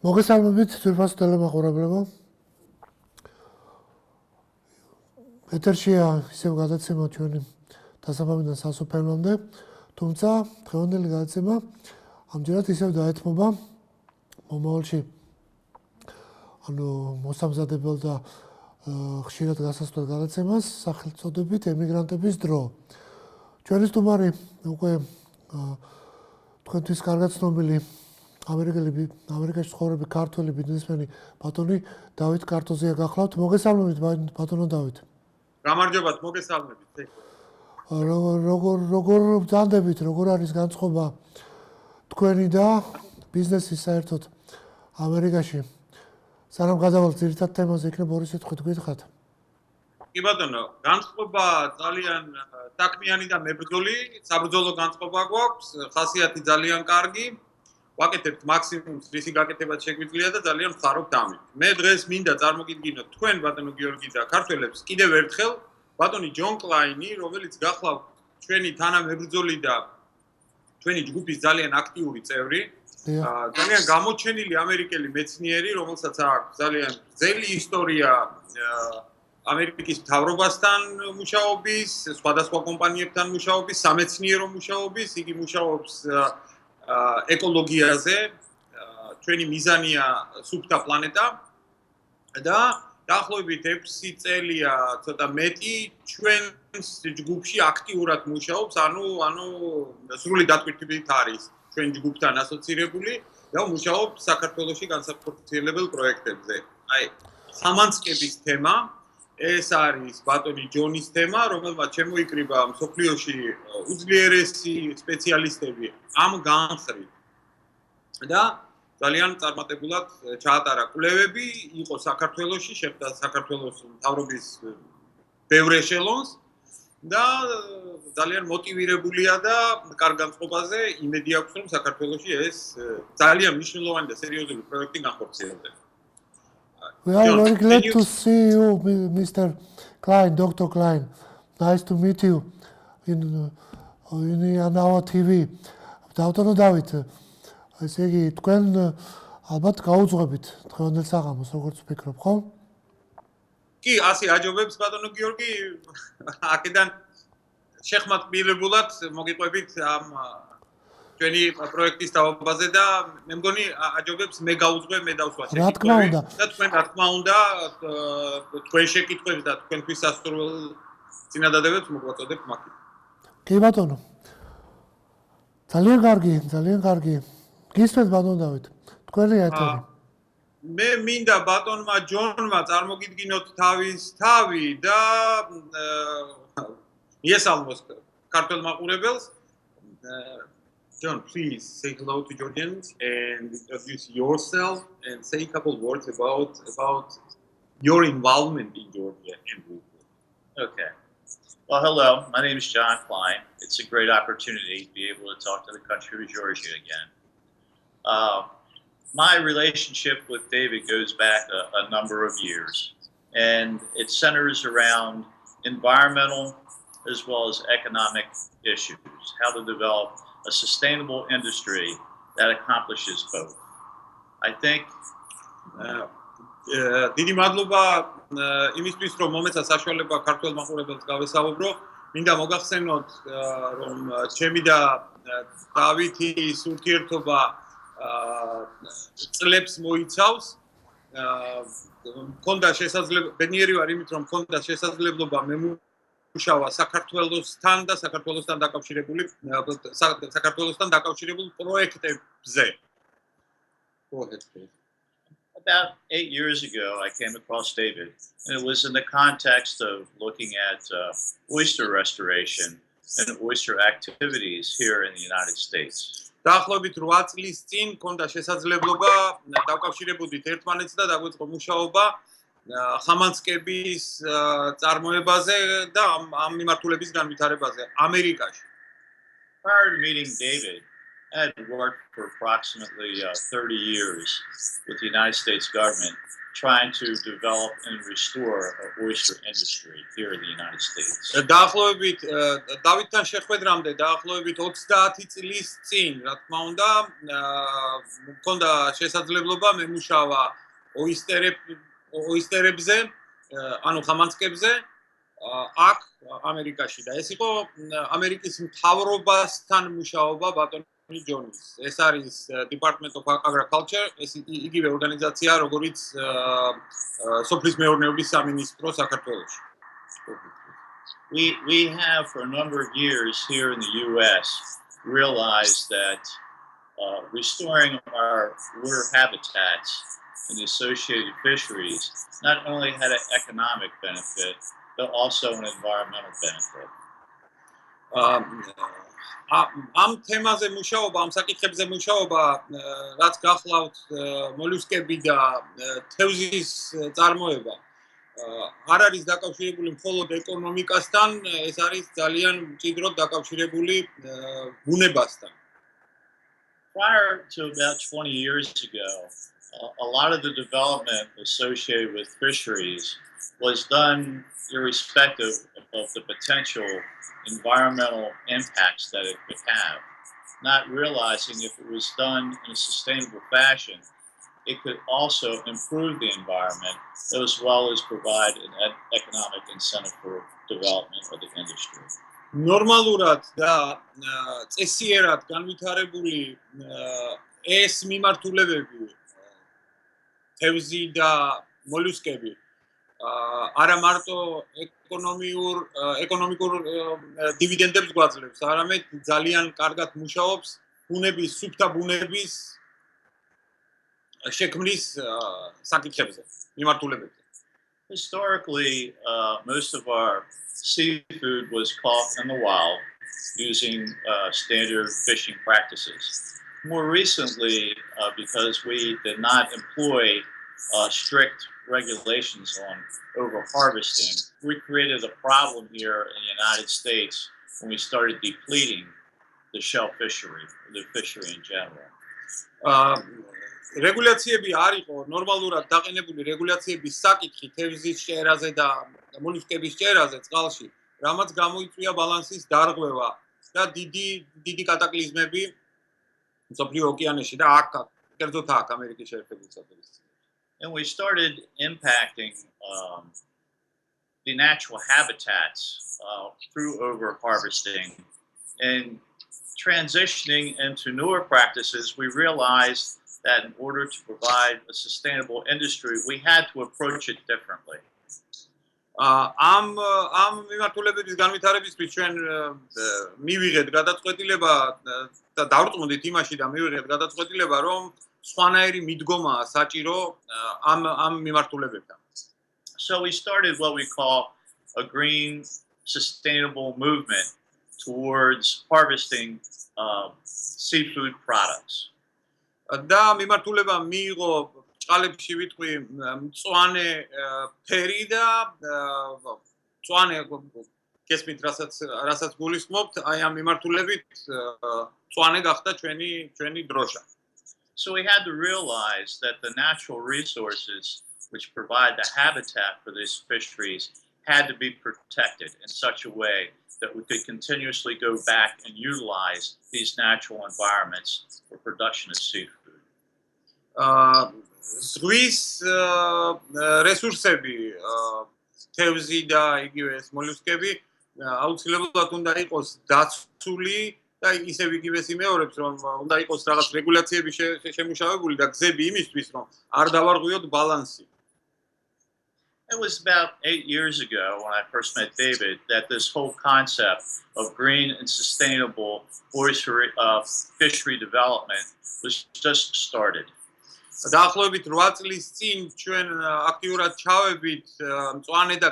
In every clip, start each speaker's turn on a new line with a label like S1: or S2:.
S1: მოგესალმებით ძვირფას ტელემაყურებლებო. ეთერშია ისევ გადაცემა ჩვენი დასაბამიდან სასუფევლამდე, თუმცა დღევანდელი გადაცემა ამჯერად ისევ დაეთმობა მომავალში მოსამზადებელ და ხშირად გასასვლელ გადაცემას სახელწოდებით ემიგრანტების დრო. ჩვენი სტუმარი უკვე თქვენთვის კარგად ცნობილი ამერიკაში ცხოვრები ქართველი ბიზნესმენი ბატონი დავით კარტოზია გახლავთ. მოგესალმებით ბატონო დავით.
S2: გამარჯობათ, მოგესალმებით.
S1: როგორ ბრძანდებით, როგორ არის განწყობა თქვენი და ბიზნესის საერთოდ ამერიკაში? სანამ გადავალთ ძირითად თემაზე, იქნებ ორი სიტყვით გითხრათ.
S2: კი ბატონო, განწყობა ძალიან საქმიანი და მებრძოლი, საბრძოლო განწყობა გვაქვს, ხასიათი ძალიან კარგი. ვაკეთებთ მაქსიმუმს, რისი გაკეთებაც შეგვიძლია და ძალიან ვხარობთ ამით. მე დღეს მინდა წარმოგიდგინოთ თქვენ ბატონო გიორგი და ქართველებს კიდევ ერთხელ ბატონი ჯონ კლაინი, რომელიც გახლავთ ჩვენი თანამებრძოლი და ჩვენი ჯგუფის ძალიან აქტიური წევრი, ძალიან გამოჩენილი ამერიკელი მეცნიერი, რომელსაც აქვს ძალიან ძელი ისტორია ამერიკის მთავრობასთან მუშაობის, სხვადასხვა კომპანიებთან მუშაობის, სამეცნიერო მუშაობის, იგი მუშაობს ეკოლოგიაზე, ჩვენი მიზანია სუფთა პლანეტა და დაახლოებით 6 წელია ცოტა მეტი ჩვენს ჯგუფში აქტიურად მუშაობს, ანუ სრული დატვირთვით არის ჩვენ ჯგუფთან ასოცირებული და მუშაობს საქართველოში განსახორციელებელ პროექტებზე. აი, სამანწკების თემა ეს არის ბატონი ჯონის თემა, რომელმაც შემოიკრიბა მსოფლიოში უძლიერესი სპეციალისტები ამ განხრით. და ძალიან წარმატებულად ჩაატარა კვლევები, იყო საქართველოში, შეხვდა საქართველოს მთავრობის ბევრ ეშელონს და ძალიან მოტივირებულია და კარგ განწყობაზე იმედი აქვს, რომ საქართველოში ეს ძალიან მნიშვნელოვანი და სერიოზული პროექტი განხორციელდება.
S1: We are very glad to see you, Mr. Klein, Dr. Klein. Nice to meet you in our TV. ბატონო დავით, ესე იგი თქვენ ალბათ გაუძღვებით დღევანდელ საღამოს, როგორც ვფიქრობ, ხო?
S2: კი, ასე აჯობებს ბატონო გიორგი. აქედან შეხმატებულად მოგიყვებით ამ ჩვენი პროექტის თავობაზე და მე მგონი აჯობებს მე გაუძღვე, მე დავსვა
S1: რა თქმა უნდა.
S2: და თქვენ რა თქმა უნდა თქვენ შეკითხვებს და თქვენთვის სასურველ წინადადებებს მოგვაწოდებთ მაგით.
S1: კი ბატონო. ძალიან კარგი. გისმენთ ბატონო დავით. თქვენი ეთერი.
S2: მე მინდა ბატონმა ჯონმა წარმოგიდგინოთ თავის თავი და მიესალმოს ქართველ მაყურებელს. John, please say hello to Georgians and introduce yourself and say a couple words about your involvement in Georgia and movement.
S3: Okay. Well, hello. My name is John Klein. It's a great opportunity to be able to talk to the country of Georgia again. My relationship with David goes back a number of years, and it centers around environmental as well as economic issues, how to develop a sustainable industry that accomplishes both. I think
S2: დიდი მადლობა იმისთვის რომ მომეცა საშუალება ქართველ მაყურებელს გავესაუბრო. მინდა მოგახსენოთ რომ ჩემი და დავითის ურთიერთობა წლებს მოიცავს. მქონდა შესაძლებლობა, ბედნიერი ვარ იმით რომ მქონდა შესაძლებლობა მუშავა საქართველოსთან და საქართველოსთან დაკავშირებულ პროექტებზე. Go ahead, please.
S3: About 8 years ago, I came across David, and it was in the context of looking at oyster restoration and oyster activities here in the United States.
S2: დაახლოებით 8 წლის წინ მქონდა შესაძლებლობა დავკავშირებოდით ერთმანეთს და დაგვეწყო მუშაობა ხამანწკების წარმოებაზე და ამ მიმართულების განვითარებაზე ამერიკაში.
S3: Prior to meeting David, I had worked for approximately 30 years with the United States government trying to develop and restore an oyster industry here in the United States.
S2: დაახლოებით დავითთან შეხვედრამდე დაახლოებით 30 წლის წინ, რა თქმა უნდა, მქონდა შესაძლებლობა მემუშავა ოისტერებზე, ანუ ხამანწკებზე, აქ ამერიკაში და ეს იყო ამერიკის მთავრობასთან მუშაობა ბატონი ჯონის. ეს არის Department of Agriculture, ეს იგივე ორგანიზაცია, როგორც სოფლის მეურნეობის სამინისტრო საქართველოში.
S3: We have for a number of years here in the U.S. realized that restoring our water habitats and the associated fisheries not only had an economic benefit, but also an environmental benefit.
S2: ამ თემაზე მუშაობა, ამ საკითხებზე მუშაობა, რაც გახლავთ მოლუსკები და თევზის წარმოება, არ არის დაკავშირებული მხოლოდ ეკონომიკასთან, ეს არის ძალიან მჭიდროდ დაკავშირებული ბუნებასთან.
S3: Prior to about 20 years ago, a lot of the development associated with fisheries was done irrespective of the potential environmental impacts that it could have, not realizing if it was done in a sustainable fashion, it could also improve the environment as well as provide an economic incentive for development of the industry.
S2: ნორმალურად და წესიერად განვითარებული ეს მიმართულებები თევზი და მოლუსკები არა მარტო ეკონომიკურ დივიდენდებს გვაძლევს, არამედ ძალიან კარგად მუშაობს ბუნების, სუფთა ბუნების შექმნის საკითხებზე, მიმართულებებზე.
S3: Historically, most of our seafood was caught in the wild using standard fishing practices. More recently, because we did not employ strict regulations on over-harvesting, we created a problem here in the United States when we started depleting the shell fishery, the fishery in general.
S2: რეგულაციები არ იყო ნორმალურად დაყენებული რეგულაციების საკითხი თევზის ჭერაზე და მოლუსკების ჭერაზე წყალში, რამაც გამოიწვია ბალანსის დარღვევა და დიდი კატაკლიზმები მსოფლიო ოკეანეში და აქ, კერძოდ აქ, ამერიკის შეერთებული შტატებში.
S3: And we started impacting the natural habitats through over-harvesting. And transitioning into newer practices, we realized that in order to provide a sustainable industry, we had to approach it differently.
S2: ამ მიმართულებების განვითარებისთვის ჩვენ მივიღეთ გადაწყვეტილება და დავრწმუნდით იმაში და მივიღეთ გადაწყვეტილება, რომ სხვანაირი მიდგომაა საჭირო ამ მიმართულებებთან.
S3: So we started what we call a green sustainable movement towards harvesting seafood products.
S2: და მიმართულება მიიღო ჭყალებში ვიტყვი მწვანე ფერი და მწვანე გესმით რასაც გულისხმობთ, აი ამ მიმართულებით მწვანე გახდა ჩვენი დროშა.
S3: So we had to realize that the natural resources which provide the habitat for these fisheries had to be protected in such a way that we could continuously go back and utilize these natural environments for production of seafood.
S2: ზღვის რესურსები, თევზი და იგივე ეს მოლუსკები აუცილებლად უნდა იყოს დაცული და ისევ იგივეს იმეორებს, რომ უნდა იყოს რაღაც რეგულაციები შემუშავებული და გზები იმისთვის, რომ არ დავარღვიოთ ბალანსი.
S3: It was about 8 years ago when I first met David that this whole concept of green and sustainable fishery development was just started.
S2: დაახლოებით 8 წლის წინ ჩვენ აქტიურად ჩავებით მწვანე და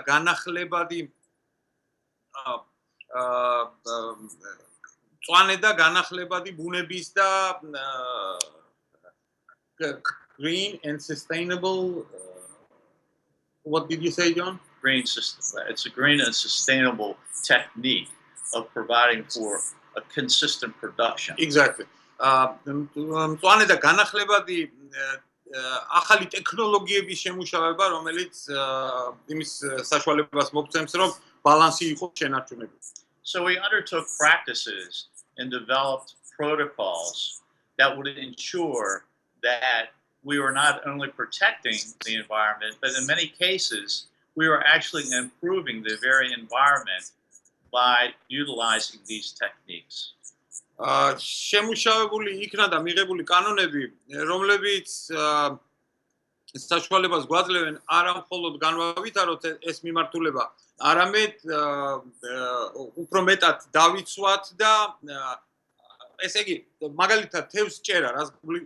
S2: განახლებადი ბუნების და green and sustainable What did you say, John?
S3: It's a green and sustainable technique of providing for a consistent production.
S2: Exactly. მწვანე და განახლებადი ახალი ტექნოლოგიების შემუშავება, რომელიც იმის საშუალებას მოგცემს, რომ ბალანსი იყოს შენარჩუნებული.
S3: So we undertook practices and developed protocols that would ensure that we were not only protecting the environment, but in many cases, we were actually improving the very environment by utilizing these techniques.
S2: შემუშავებული იქნა და მიღებული კანონები, რომლებიც საშუალებას გვაძლევენ არა მხოლოდ განვავითაროთ ეს მიმართულება, არამედ უფრო მეტად დავიცვათ და ესე იგი, მაგალითად თევზს ჭერა,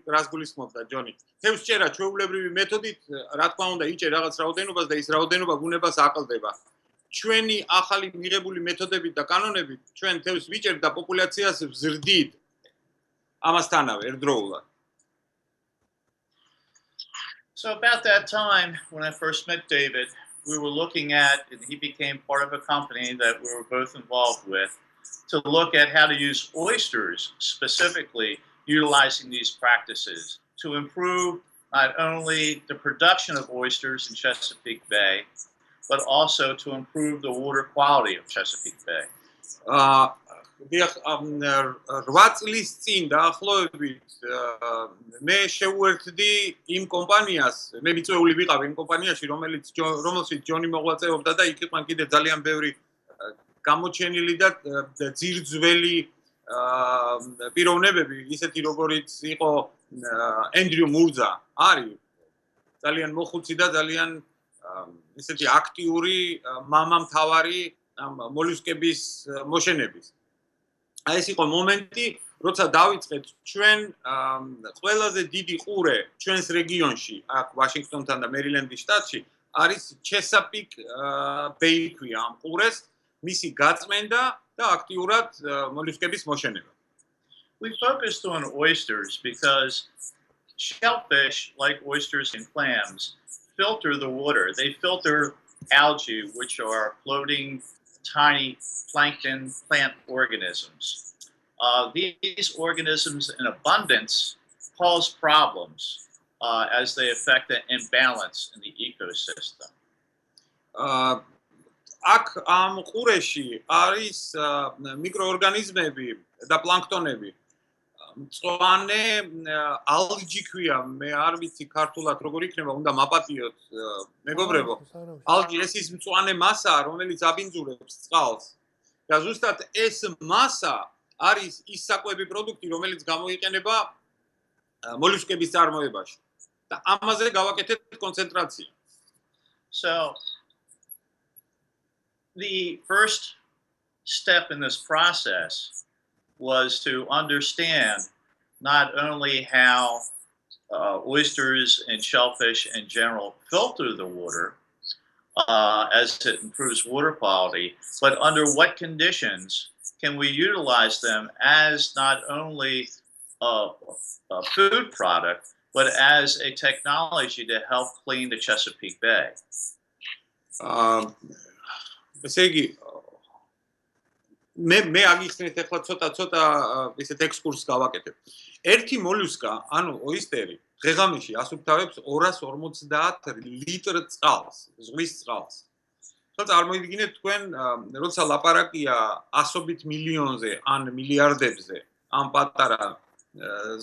S2: რას გულისხმობდა ჯონი? თევზს ჭერა ჩვეულებრივი მეთოდით, რა თქმა უნდა, იჭერ რაღაც რაოდენობას და ის რაოდენობა ბუნებას აკლდება. ჩვენი ახალი მიღებული მეთოდებით და კანონებით ჩვენ თევზს ვიჭერთ და პოპულაციას ვზრდით ამასთანავე ერთდროულად.
S3: So about that time, when I first met David, we were looking at, and he became part of a company that we were both involved with, to look at how to use oysters, specifically utilizing these practices to improve not only the production of oysters in Chesapeake Bay, but also to improve the water quality of Chesapeake Bay.
S2: 8 წლის წინ დაახლოებით მე შევუერთდი იმ კომპანიას, მე მიწვეული ვიყავ იმ კომპანიაში, რომელშიც ჯონი მოღვაწეობდა და იქ იყვნენ კიდე ძალიან ბევრი გამოჩენილი და ძირძველი პიროვნებები, ისეთი როგორიც იყო ენდრიუ მურზა, არის ძალიან მოხუცი და ძალიან ისეთი აქტიური მამამთავარი მოლუსკების მოშენების. აი ეს იყო მომენტი, როცა დავიწყეთ ჩვენ ყველაზე დიდი ყურე ჩვენს რეგიონში, აქ ვაშინგტონთან და მერილენდის შტატში, არის ჩესაპიკ ბეი ქვია ამ ყურეს, მისი გაწმენდა და აქტიურად მოლუსკების მოშენება.
S3: We focused on oysters because shellfish, like oysters and clams, filter the water. They filter algae, which are floating tiny plankton plant organisms. These organisms in abundance cause problems as they affect the imbalance in the ecosystem.
S2: Აქ ამ ყურეში არის მიკროორგანიზმები და პლანქტონები. მწვანე ალჯი ქვია, მე არ ვიცი ქართულად როგორ იქნება, უნდა მაპატიოთ მეგობრებო. ალჯი ეს ის მწვანე მასაა, რომელიც აბინძურებს წყალს. და ზუსტად ეს მასა არის ის საკვები პროდუქტი, რომელიც გამოიყენება მოლუსკების წარმოებაში. და ამაზე გავაკეთეთ კონცენტრაცია.
S3: So the first step in this process was to understand not only how oysters and shellfish in general filter the water as it improves water quality, but under what conditions can we utilize them as not only a food product, but as a technology to help clean the Chesapeake Bay.
S2: ესე იგი მე აგიხსნით ახლა ცოტა ისეთ ექსკურსს გავაკეთებ. ერთი მოლუსკა, ანუ ოისტერი, დღე-ღამეში ასუფთავებს 250 ლიტრ წყალს, ზღვის წყალს. ხა წარმოიდგინეთ თქვენ, როცა ლაპარაკია ასობით მილიონზე ან მილიარდებზე ამ პატარა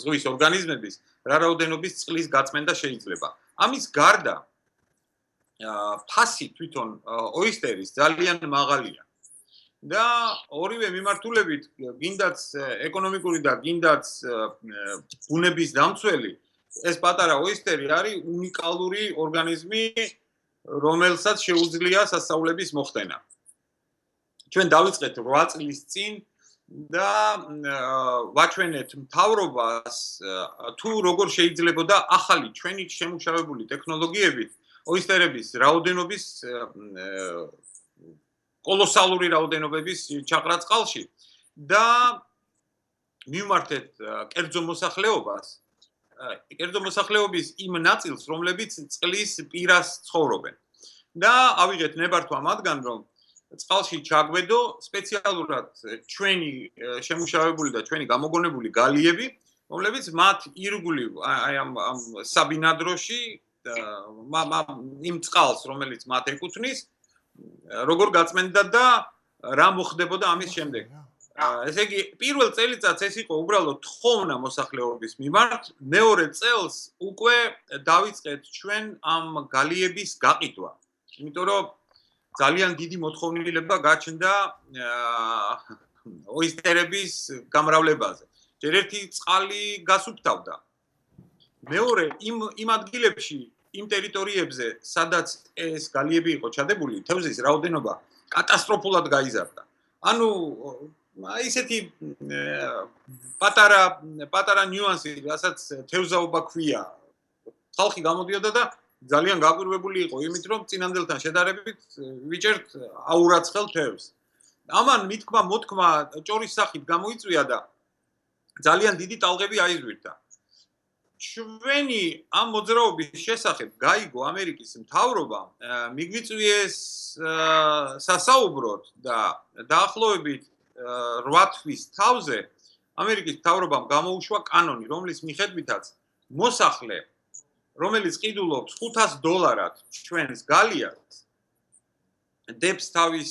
S2: ზღვის ორგანიზმების, რა რაოდენობის წყლის გაწმენდა შეიძლება. ამის გარდა ფასი თვითონ ოისტერის ძალიან მაღალია. და ორივე მიმართულებით, გინდაც ეკონომიკური და გინდაც ბუნების დამცველი, ეს პატარა ოისტერი არის უნიკალური ორგანიზმი, რომელსაც შეუძლია სასწავლების მოხდენა. ჩვენ დავიწყეთ 8 წლის წინ და ვაჩვენეთ მთავრობას თუ როგორ შეიძლებოდა ახალი ჩვენი შემუშავებული ტექნოლოგიებით ოისტერების რაოდენობის კოლოსალური რაოდენობების ჩაყრა წყალში და მივმართეთ კერძო მოსახლეობის იმ ნაწილს, რომლებიც წყლის პირას ცხოვრობენ. და ავიღეთ ნებართვა მათგან, რომ წყალში ჩაგვედო სპეციალურად ჩვენი შემუშავებული და ჩვენი გამოგონებული გალიები, რომლებიც მათ ირგვლივ აი ამ საბინადროში იმ წყალს, რომელიც მათ ეკუთვნის, როგორ გაწმენდა და რა მოხდებოდა ამის შემდეგ. ესე იგი, პირველ წელიწადს ეს იყო უბრალოდ თხოვნა მოსახლეობის მიმართ, მეორე წელს უკვე დავიწყეთ ჩვენ ამ გალიების გაყიდვა. იმიტომ რომ ძალიან დიდი მოთხოვნილება გაჩნდა ოისტერების გამრავლებაზე. ჯერ ერთი წყალი გასუფთავდა. მეორე იმ ადგილებში, იმ ტერიტორიებზე, სადაც ეს გალიები იყო ჩადებული, თევზის რაოდენობა კატასტროფულად გაიზარდა. ანუ ისეთი პატარა ნიუანსი, რასაც თევზაობა ქვია. ხალხი გამოდიოდა და ძალიან გაკვირვებული იყო იმით, რომ წინანდელთან შედარებით ვიჭერთ აურაცხელ თევზს. ამან მithქმა-მოთქმა ჭორის სახით გამოიწვია და ძალიან დიდი ტალღები აიზვირდა. ჩვენი ამ მოძრაობის შესახებ გაიგო ამერიკის მთავრობამ, მიგვიწვიეს სასაუბროდ და დაახლოებით 8 თვის თავზე ამერიკის მთავრობამ გამოუშვა კანონი, რომლის მიხედვითაც მოსახლე, რომელიც ყიდულობს $500 ჩვენს გალიას, დებს თავის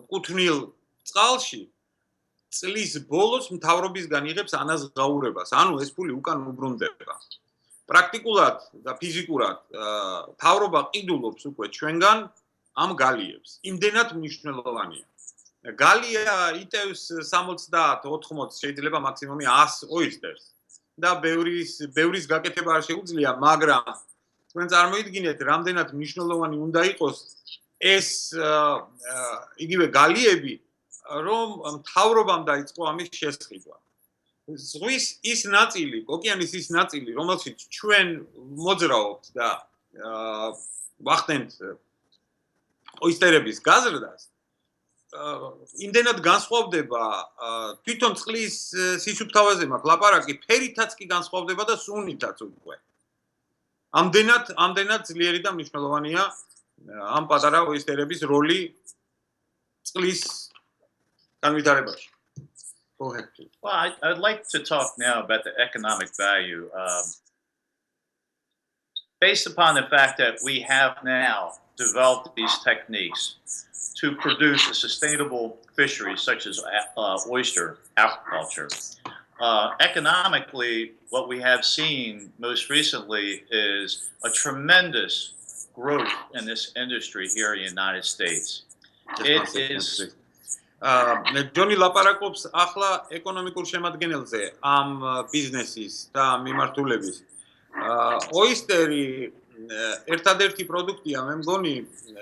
S2: კუთვნილ წყალში, წლის ბოლოს მთავრობისგან იღებს ანაზღაურებას, ანუ ეს ფული უკან უბრუნდება. პრაქტიკულად და ფიზიკურად მთავრობა ყიდულობს უკვე ჩვენგან ამ გალიებს. იმდენად მნიშვნელოვანია. გალია იტევს 70-80, შეიძლება მაქსიმუმი 100 ოისტერს. და ბევრის გაკეთება არ შეუძლია, მაგრამ თქვენ წარმოიდგინეთ, რამდენად მნიშვნელოვანი უნდა იყოს ეს იგივე გალიები, რომ მთავრობამ დაიწყო ამის შესყიდვა. ზღვის ის ნაწილი, ოკეანის ის ნაწილი, რომელშიც ჩვენ მოძრაობთ და ვახდენთ ოისტერების გაზრდას, იმდენად განსხვავდება თვითონ წყლის სისუფთავაზე მაქვს ლაპარაკი, ფერითაც კი განსხვავდება და სუნითაც უკვე. ამდენად ძლიერი და მნიშვნელოვანია ამ პატარა ოისტერების როლი წყლის განვითარებაში. Go ahead, please.
S3: Well, I'd like to talk now about the economic value. Based upon the fact that we have now developed these techniques to produce a sustainable fishery such as oyster aquaculture. Economically, what we have seen most recently is a tremendous growth in this industry here in the United States. It is
S2: ჯონი ლაპარაკობს ახლა ეკონომიკურ შემადგენელზე ამ ბიზნესის და მიმართულების. ოისტერი ერთადერთი პროდუქტია, მე მგონი,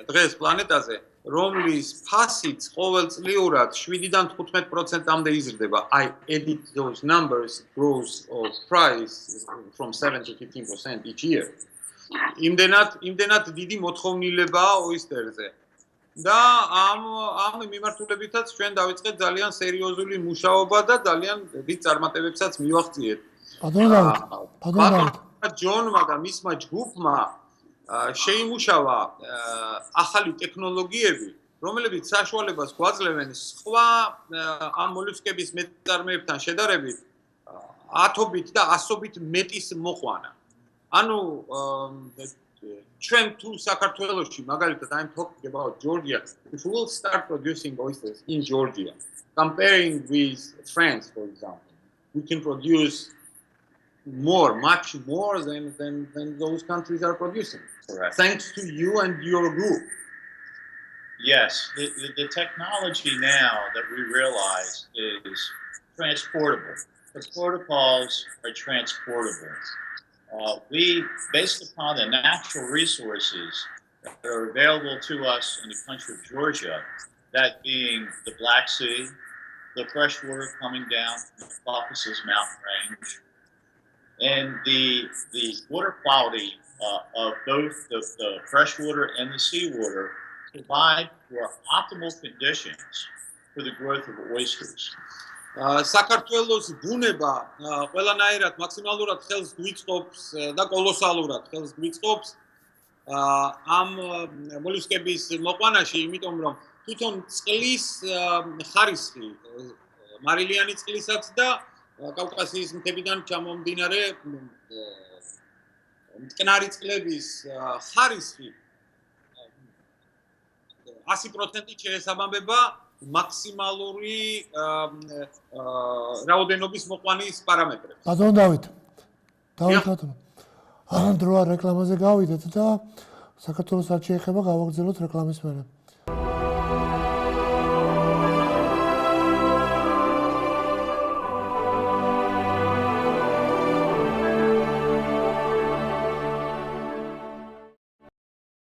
S2: დღეს პლანეტაზე, რომლის ფასიც ყოველწლიურად 7-დან 15%-მდე იზრდება. I edit those numbers, growth of price from 7 to 15% each year. იმდენად დიდი მოთხოვნილებაა ოისტერზე. და ამ მიმართულებითაც ჩვენ დავიწყეთ ძალიან სერიოზული მუშაობა და ძალიან დიდ წარმატებებსაც მივაღწიეთ.
S1: ბატონო
S2: ჯონმა და მისმა ჯგუფმა შეიმუშავა ახალი ტექნოლოგიები, რომლებიც საშუალებას გვაძლევენ სხვა ამ მოლუსკების მეტწარმეებთან შედარებით 10-ობით და 100-ობით მეტის მოყვანა. ანუ ჩვენ თუ საქართველოში, მაგალითად, I'm talking about Georgia, if we will start producing oysters in Georgia, comparing with France, for example, we can produce much more than those countries are producing.
S3: Correct.
S2: Thanks to you and your group.
S3: Yes, the technology now that we realize is transportable. The protocols are transportable. We, based upon the natural resources that are available to us in the country of Georgia, that being the Black Sea, the fresh water coming down from the Caucasus mountain range, and the water quality of both the fresh water and the seawater provide for optimal conditions for the growth of oysters.
S2: საქართველოს ბუნება ყველანაირად მაქსიმალურად ხელს გვიწყობს და კოლოსალურად ხელს გვიწყობს ამ მოლუსკების მოყვანაში, იმიტომ რომ თვითონ წყლის ხარისხი, მარილიანი წყლისაც და კავკასიის მთებიდან ჩამომდინარე მტკნარი წყლების ხარისხი 100% შეესაბამება მაქსიმალური რაოდენობის მოყვანის პარამეტრებს.
S1: ბატონო დავით ბატონო. დროა რეკლამაზე გავიდეთ და საქართველოს რაც შეეხება გავაგრძელოთ რეკლამის მერე.